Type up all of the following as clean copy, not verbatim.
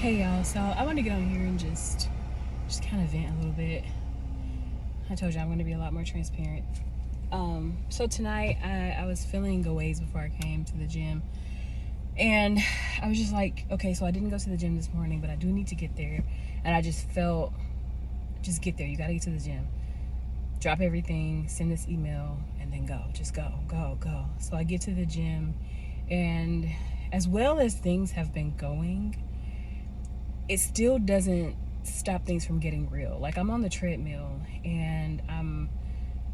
Hey y'all, so I want to get on here and just kind of vent a little bit. I told you I'm going to be a lot more transparent. So tonight I was feeling a ways before I came to the gym, and I was just like, okay, so I didn't go to the gym this morning, but I do need to get there, and I just felt, just get there. You got to get to the gym, drop everything, send this email, and then go. Just go. So I get to the gym, and as well as things have been going, it still doesn't stop things from getting real. Like, I'm on the treadmill and I'm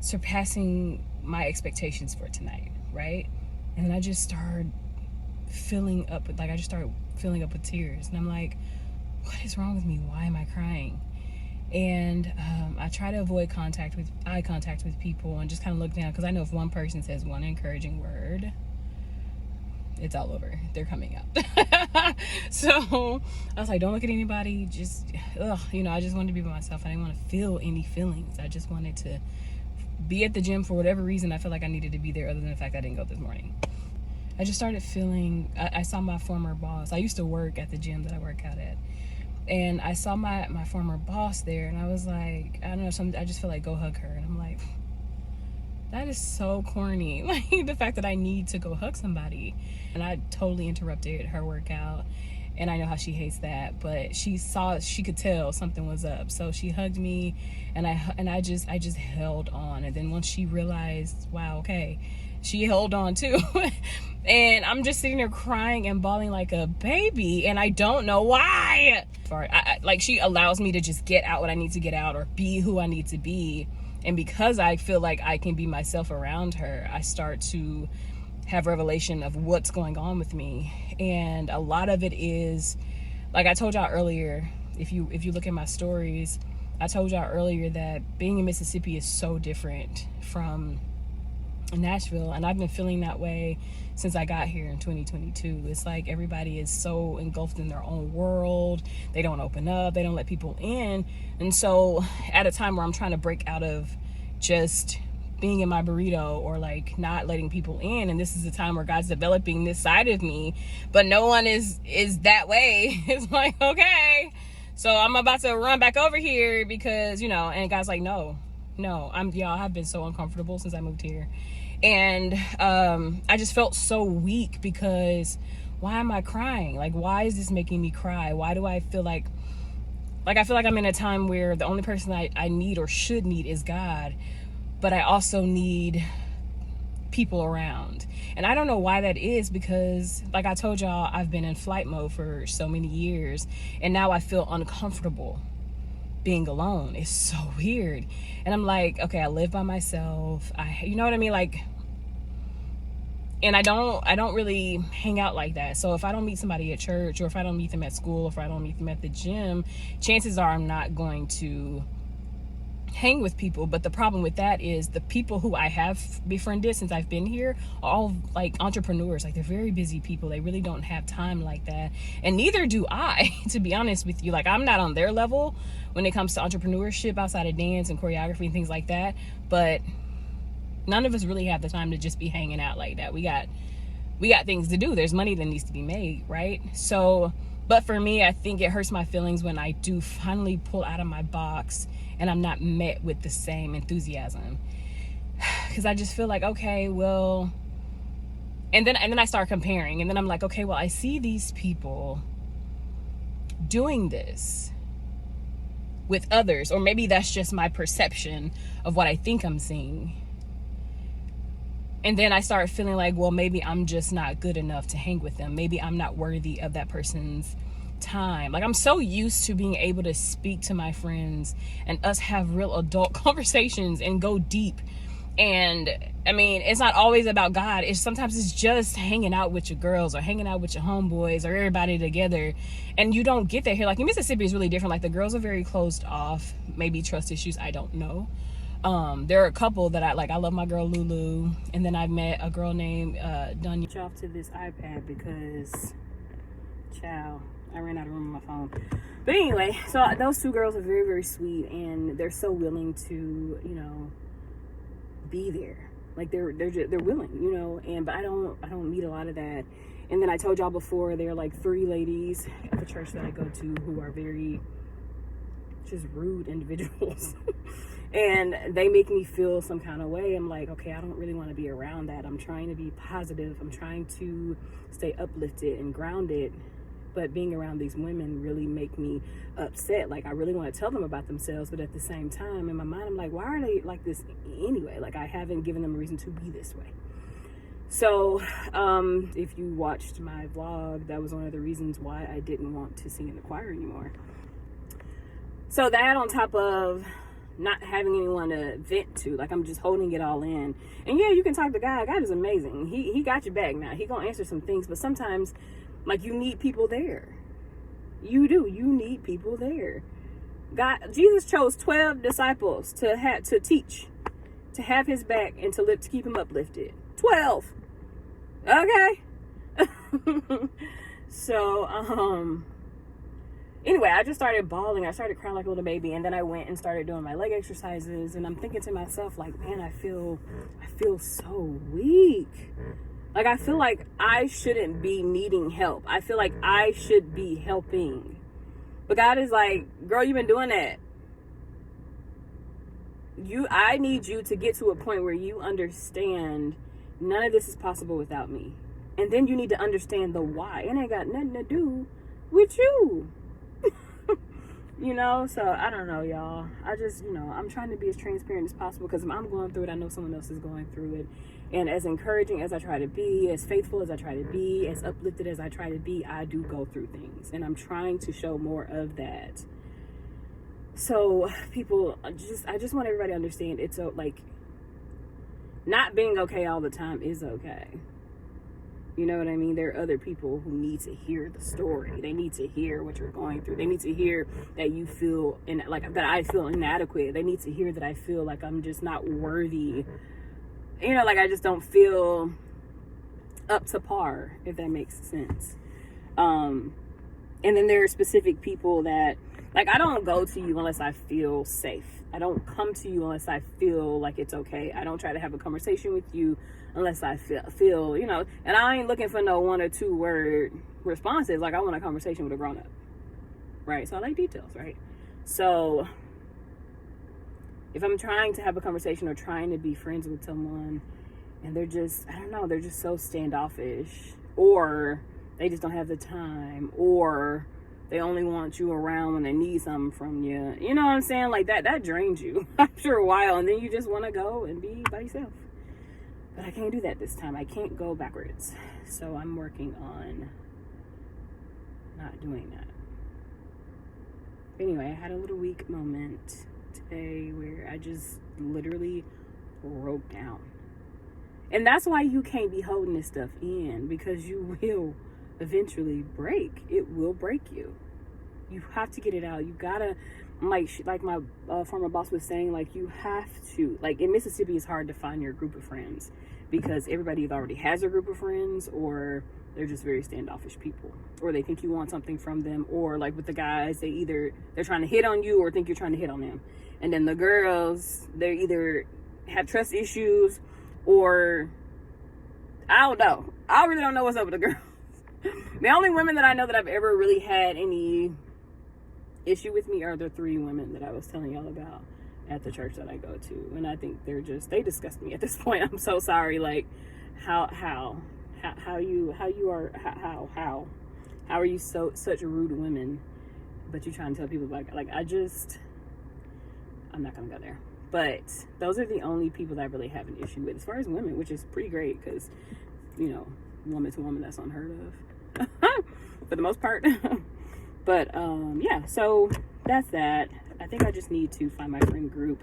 surpassing my expectations for tonight, right? And then I just started filling up with tears, and I'm like, what is wrong with me? Why am I crying? And I try to avoid eye contact with people and just kind of look down, because I know if one person says one encouraging word, it's all over. They're coming out. So I was like, don't look at anybody. Just, I just wanted to be by myself. I didn't want to feel any feelings. I just wanted to be at the gym for whatever reason. I felt like I needed to be there, other than the fact I didn't go this morning. I just started feeling, I saw my former boss. I used to work at the gym that I work out at. And I saw my former boss there, and I was like, I don't know, I just feel like go hug her. And I'm like, that is so corny. Like, the fact that I need to go hug somebody. And I totally interrupted her workout, and I know how she hates that, but she could tell something was up. So she hugged me, and I just held on. And then once she realized, wow, okay, she held on too. And I'm just sitting there crying and bawling like a baby, and I don't know why. Like, she allows me to just get out what I need to get out, or be who I need to be. And because I feel like I can be myself around her, I start to have revelation of what's going on with me. And a lot of it is, like I told y'all earlier, if you look at my stories, I told y'all earlier that being in Mississippi is so different from Nashville, and I've been feeling that way since I got here in 2022. It's like everybody is so engulfed in their own world. They don't open up, they don't let people in. And so at a time where I'm trying to break out of just being in my burrito, or like not letting people in, and this is the time where God's developing this side of me, but no one is that way. It's like, okay, so I'm about to run back over here because, and God's like, no, I've been so uncomfortable since I moved here. And I just felt so weak, because why am I crying? Like, why is this making me cry? Why do I feel like I feel like I'm in a time where the only person I need or should need is God, but I also need people around. And I don't know why that is, because like I told y'all, I've been in flight mode for so many years, and now I feel uncomfortable being alone. It's so weird. And I'm like, okay, I live by myself. You know what I mean? Like, and I don't really hang out like that. So if I don't meet somebody at church, or if I don't meet them at school, or if I don't meet them at the gym, chances are I'm not going to hang with people. But the problem with that is the people who I have befriended since I've been here are all like entrepreneurs. Like, they're very busy people. They really don't have time like that, and neither do I. To be honest with you, like, I'm not on their level when it comes to entrepreneurship outside of dance and choreography and things like that. But none of us really have the time to just be hanging out like that. We got things to do. There's money that needs to be made, right? So, but for me, I think it hurts my feelings when I do finally pull out of my box and I'm not met with the same enthusiasm. Because I just feel like, okay, well, and then I start comparing, and then I'm like, okay, well, I see these people doing this with others, or maybe that's just my perception of what I think I'm seeing. And then I start feeling like, well, maybe I'm just not good enough to hang with them. Maybe I'm not worthy of that person's time. Like, I'm so used to being able to speak to my friends and us have real adult conversations and go deep. And I mean, it's not always about God. Sometimes it's just hanging out with your girls, or hanging out with your homeboys, or everybody together. And you don't get that here. Like, in Mississippi is really different. Like, the girls are very closed off. Maybe trust issues, I don't know. There are a couple that I love my girl Lulu, and then I've met a girl named Dunya. Off to this iPad because, ciao, I ran out of room on my phone. But anyway, so those two girls are very, very sweet, and they're so willing to, be there. Like, they're willing, but I don't meet a lot of that. And then I told y'all before, there are like 3 ladies at the church that I go to who are very just rude individuals. And they make me feel some kind of way. I'm like, okay, I don't really want to be around that. I'm trying to be positive. I'm trying to stay uplifted and grounded. But being around these women really make me upset. Like, I really want to tell them about themselves, but at the same time, in my mind, I'm like, why are they like this anyway? Like, I haven't given them a reason to be this way. So, if you watched my vlog, that was one of the reasons why I didn't want to sing in the choir anymore. So that on top of not having anyone to vent to, like, I'm just holding it all in. And yeah, you can talk to God. God is amazing. He got your back now. He gonna answer some things, but sometimes, like, you need people there. You do. You need people there. Jesus chose 12 disciples to teach, to have his back, and to keep him uplifted. 12. Okay. So, anyway, I just started bawling. I started crying like a little baby, and then I went and started doing my leg exercises, and I'm thinking to myself, like, man, I feel so weak. Like, I feel like I shouldn't be needing help. I feel like I should be helping. But God is like, girl, you've been doing that. I need you to get to a point where you understand none of this is possible without me. And then you need to understand the why. It ain't got nothing to do with you. You know, so I don't know, y'all. I just, I'm trying to be as transparent as possible, because if I'm going through it, I know someone else is going through it. And as encouraging as I try to be, as faithful as I try to be, as uplifted as I try to be, I do go through things. And I'm trying to show more of that. So people, I just want everybody to understand, it's like, not being okay all the time is okay. You know what I mean? There are other people who need to hear the story. They need to hear what you're going through. They need to hear that you feel, that I feel inadequate. They need to hear that I feel like I'm just not worthy. Like, I just don't feel up to par, if that makes sense. And then there are specific people that, like, I don't go to you unless I feel safe. I don't come to you unless I feel like it's okay. I don't try to have a conversation with you unless I feel, and I ain't looking for no 1 or 2 word responses. Like, I want a conversation with a grown up, right? So I like details, right? So if I'm trying to have a conversation or trying to be friends with someone, and they're just, I don't know, they're just so standoffish, or they just don't have the time, or they only want you around when they need something from you. You know what I'm saying? Like, that drains you after a while, and then you just want to go and be by yourself. But I can't do that this time. I can't go backwards. So I'm working on not doing that. Anyway, I had a little weak moment today where I just literally broke down. And that's why you can't be holding this stuff in, because you will eventually break. It will break you. You have to get it out. You gotta, like my former boss was saying, like, you have to, like, in Mississippi, it's hard to find your group of friends, because everybody either already has a group of friends, or they're just very standoffish people, or they think you want something from them, or like with the guys, they're trying to hit on you or think you're trying to hit on them. And then the girls, they either have trust issues, or I don't know. I really don't know what's up with the girls. The only women that I know that I've ever really had any issue with me are the 3 women that I was telling y'all about at the church that I go to. And I think they disgust me at this point. I'm so sorry. Like, how are you such rude women, but you trying to tell people about, like, I'm not gonna go there. But those are the only people that I really have an issue with as far as women, which is pretty great, because, woman to woman, that's unheard of for the most part. But yeah, so that's that. I think I just need to find my friend group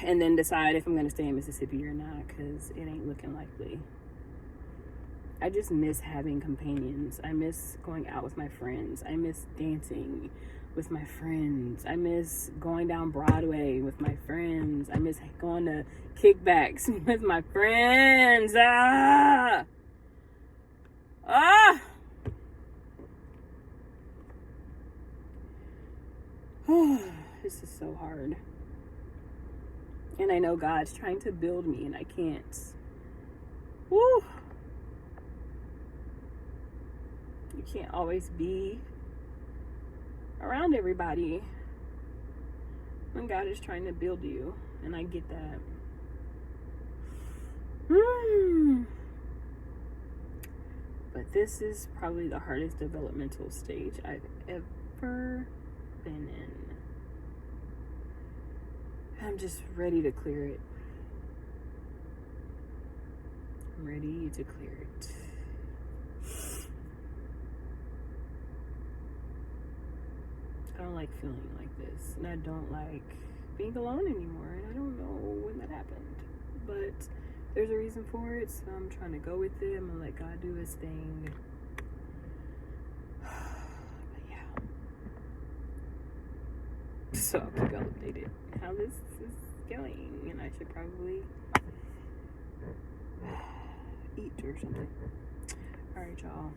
and then decide if I'm going to stay in Mississippi or not, because it ain't looking likely. I just miss having companions. I miss going out with my friends. I miss dancing with my friends. I miss going down Broadway with my friends. I miss going to kickbacks with my friends. This is so hard. And I know God's trying to build me, and I can't. Woo. You can't always be around everybody when God is trying to build you, and I get that. But this is probably the hardest developmental stage I've ever been in. I'm just ready to clear it. I'm ready to clear it. I don't like feeling like this, and I don't like being alone anymore, and I don't know when that happened, but there's a reason for it, so I'm trying to go with it. I'm gonna let God do his thing. But yeah, so I'll keep y'all updated how this is going, and I should probably eat or something. All right, y'all.